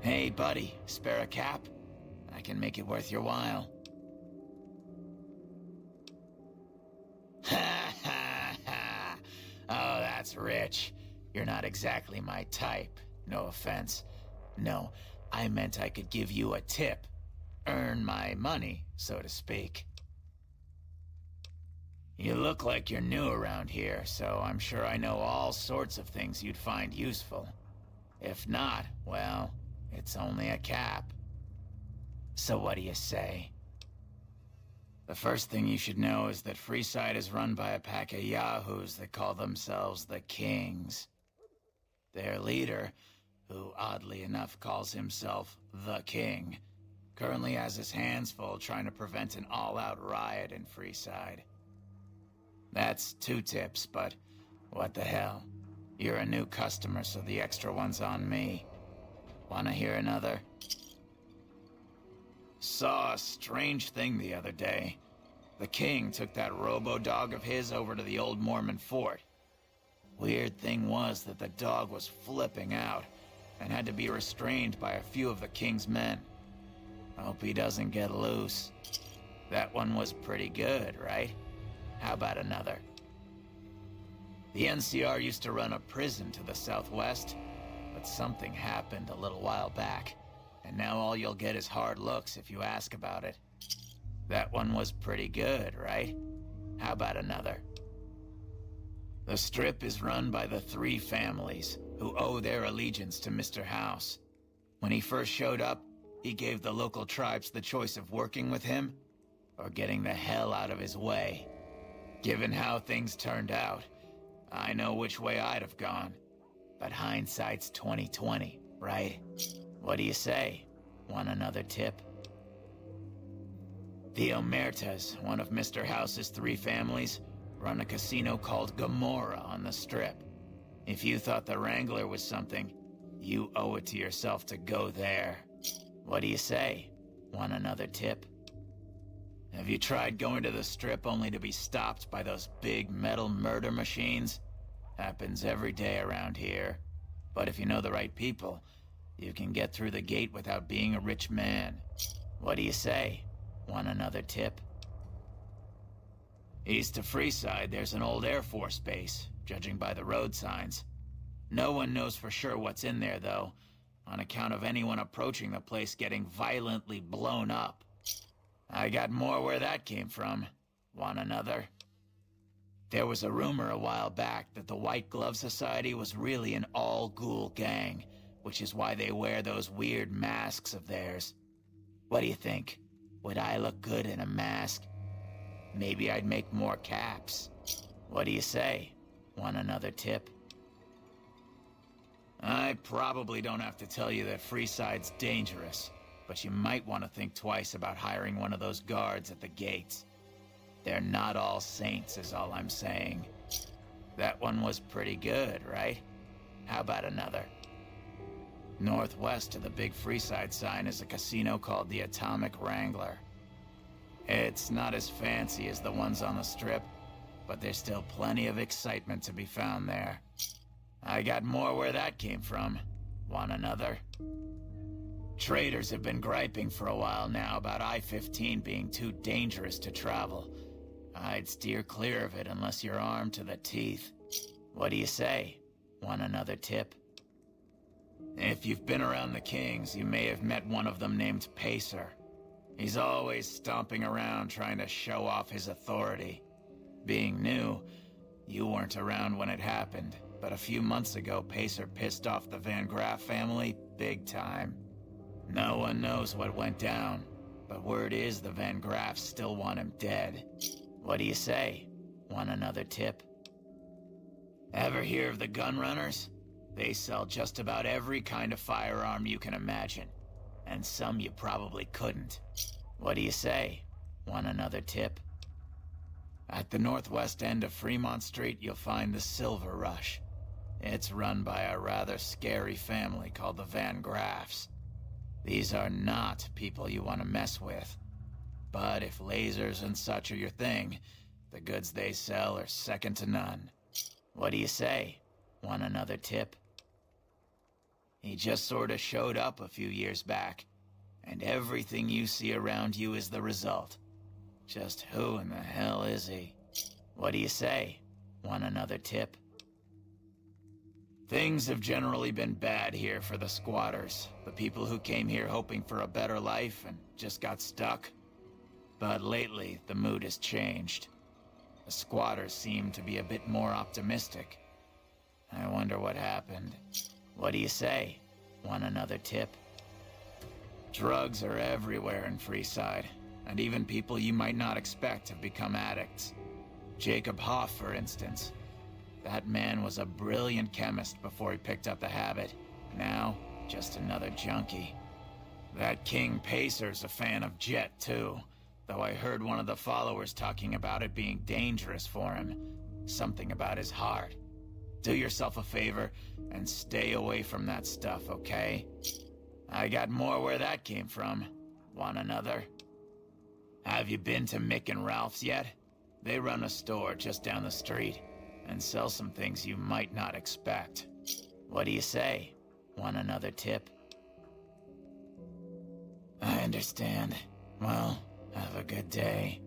Hey, buddy, spare a cap? I can make it worth your while. Ha ha ha! Oh, that's rich. You're not exactly my type. No offense. No, I meant I could give you a tip. Earn my money, so to speak. You look like you're new around here, so I'm sure I know all sorts of things you'd find useful. If not, well, it's only a cap. So what do you say? The first thing you should know is that Freeside is run by a pack of yahoos that call themselves the Kings. Their leader, who oddly enough calls himself the King, currently has his hands full trying to prevent an all-out riot in Freeside. That's 2 tips, but what the hell? You're a new customer, so the extra one's on me. Wanna hear another? Saw a strange thing the other day. The King took that robo-dog of his over to the old Mormon fort. Weird thing was that the dog was flipping out and had to be restrained by a few of the King's men. Hope he doesn't get loose. That one was pretty good, right? How about another? The NCR used to run a prison to the southwest, but something happened a little while back, and now all you'll get is hard looks if you ask about it. That one was pretty good, right? How about another? The Strip is run by the 3 families, who owe their allegiance to Mr. House. When he first showed up, he gave the local tribes the choice of working with him, or getting the hell out of his way. Given how things turned out, I know which way I'd have gone. But hindsight's 20/20, right? What do you say? Want another tip? The Omertas, one of Mr. House's 3 families, run a casino called Gomorrah on the Strip. If you thought the Wrangler was something, you owe it to yourself to go there. What do you say? Want another tip? Have you tried going to the Strip only to be stopped by those big metal murder machines? Happens every day around here. But if you know the right people, you can get through the gate without being a rich man. What do you say? Want another tip? East of Freeside, there's an old Air Force base, judging by the road signs. No one knows for sure what's in there, though, on account of anyone approaching the place getting violently blown up. I got more where that came from. Want another? There was a rumor a while back that the White Glove Society was really an all-ghoul gang, which is why they wear those weird masks of theirs. What do you think? Would I look good in a mask? Maybe I'd make more caps. What do you say? Want another tip? I probably don't have to tell you that Freeside's dangerous, but you might want to think twice about hiring one of those guards at the gates. They're not all saints, is all I'm saying. That one was pretty good, right? How about another? Northwest of the big Freeside sign is a casino called the Atomic Wrangler. It's not as fancy as the ones on the Strip, but there's still plenty of excitement to be found there. I got more where that came from. Want another? Traders have been griping for a while now about I-15 being too dangerous to travel. I'd steer clear of it unless you're armed to the teeth. What do you say? Want another tip? If you've been around the Kings, you may have met one of them named Pacer. He's always stomping around trying to show off his authority. Being new, you weren't around when it happened, but a few months ago Pacer pissed off the Van Graff family big time. No one knows what went down, but word is the Van Graffs still want him dead. What do you say? Want another tip? Ever hear of the gun runners? They sell just about every kind of firearm you can imagine, and some you probably couldn't. What do you say? Want another tip? At the northwest end of Fremont Street, you'll find the Silver Rush. It's run by a rather scary family called the Van Graffs. These are not people you want to mess with. But if lasers and such are your thing, the goods they sell are second to none. What do you say? Want another tip? He just sorta showed up a few years back, and everything you see around you is the result. Just who in the hell is he? What do you say? Want another tip? Things have generally been bad here for the squatters, the people who came here hoping for a better life and just got stuck. But lately, the mood has changed. The squatters seem to be a bit more optimistic. I wonder what happened. What do you say? Want another tip? Drugs are everywhere in Freeside, and even people you might not expect have become addicts. Jacob Hoff, for instance. That man was a brilliant chemist before he picked up the habit. Now, just another junkie. That King Pacer's a fan of Jet, too. Though I heard one of the followers talking about it being dangerous for him. Something about his heart. Do yourself a favor and stay away from that stuff, okay? I got more where that came from. Want another? Have you been to Mick and Ralph's yet? They run a store just down the street and sell some things you might not expect. What do you say? Want another tip? I understand. Well, have a good day.